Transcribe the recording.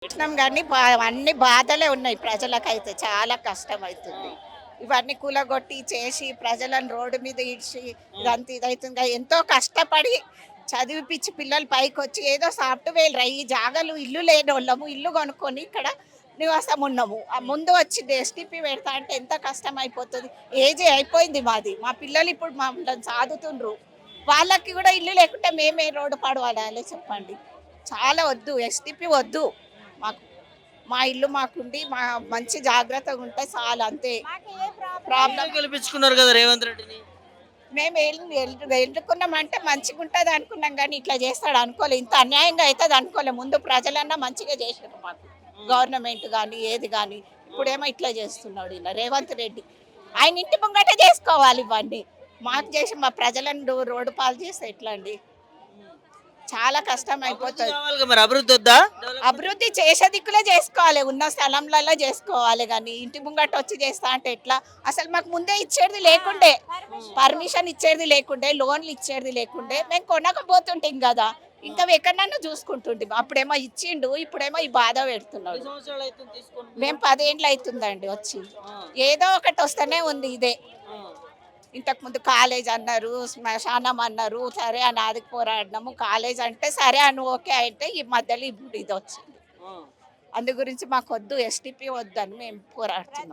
కృష్ణం గారిని అన్ని బాధలే ఉన్నాయి ప్రజలకైతే చాలా కష్టం అవుతుంది. ఇవన్నీ కూలగొట్టి చేసి ప్రజలను రోడ్డు మీద ఇడిచి ఇదంతా ఇదవుతుంది. ఎంతో కష్టపడి చదివిపిచ్చి పిల్లలు పైకొచ్చి ఏదో సాఫ్ట్‌వేర్ ఈ జాగాలు ఇల్లు లేనోళ్ళము ఇల్లు కొనుక్కొని ఇక్కడ నివాసం ఉన్నాము. ముందు వచ్చి ఎస్టీపీ పెడతా అంటే ఎంత కష్టం అయిపోతది. ఏజే అయిపోయింది మాది. మా పిల్లలు ఇప్పుడు మమ్మల్ని సాదుతుండ్రు. వాళ్ళకి కూడా ఇల్లు లేకుంటే మేమే రోడ్డు పడవాడాలి చెప్పండి. చాలా వద్దు ఎస్టీపీ వద్దు. మాకు మా ఇల్లు మాకుండి మంచి జాగ్రత్తగా ఉంటే చాలు అంతే. మీరే ప్రాబ్లం గెలిపించుకున్నారు కదా రేవంత్ రెడ్డిని. మేము ఎన్నుకున్నామంటే మంచిగా ఉంటుంది అనుకున్నాం కానీ ఇట్లా చేస్తాడు అనుకోలే. ఇంత అన్యాయంగా అవుతుంది అనుకోలే. ముందు ప్రజలన్నా మంచిగా చేసారు మాకు గవర్నమెంట్ కానీ ఏది కానీ. ఇప్పుడేమో ఇట్లా చేస్తున్నాడు ఇలా రేవంత్ రెడ్డి. ఆయన ఇంటి ముంగటే చేసుకోవాలి ఇవన్నీ. మాకు చేసి మా ప్రజలను రోడ్డు పాలు చేస్తే ఎట్లా అండి. చాలా కష్టం అభివృద్ధి అయిపోతుంది. కావాలి కదా, మరి అభివృద్ధి వద్దా? అభివృద్ధి చేసే దిక్కులే చేసుకోవాలి. ఉన్న స్థలంలలో చేసుకోవాలి గానీ, ఇంటి ముంగట వచ్చి చేస్తా అంటే ఎట్లా? అసలు మాకు ముందే ఇచ్చేది లేకుండే. పర్మిషన్ ఇచ్చేది లేకుండే, లోన్‌లు ఇచ్చేది లేకుండే. మేము కొనకపోతుంటిం గదా! ఇంకా ఎక్కడనన్నా చూసుకుంటుంటిమి. అప్పుడేమో ఇచ్చిండు, ఇప్పుడేమో ఈ బాధ పెడుతున్నాడు. ఎన్ని సంవత్సరాలు అవుతుంది తీసుకొని మేము మీరు? 10 ఏండ్లు అయితుందండి వచ్చి. ఆ, ఏదో ఒకటి వస్తూనే ఉంది ఇదే. ఆ, ఇంతకుముందు కాలేజ్ అన్నారు, శ్మశానం అన్నారు. సరే అని అది పోరాడినాము. కాలేజ్ అంటే సరే అని ఓకే అంటే ఈ మధ్యలో ఇప్పుడు ఇదొచ్చింది. ఆ. అందు గురించి మాకొద్దు ఎస్టీపీ వద్దని మేము పోరాడుతున్నాం.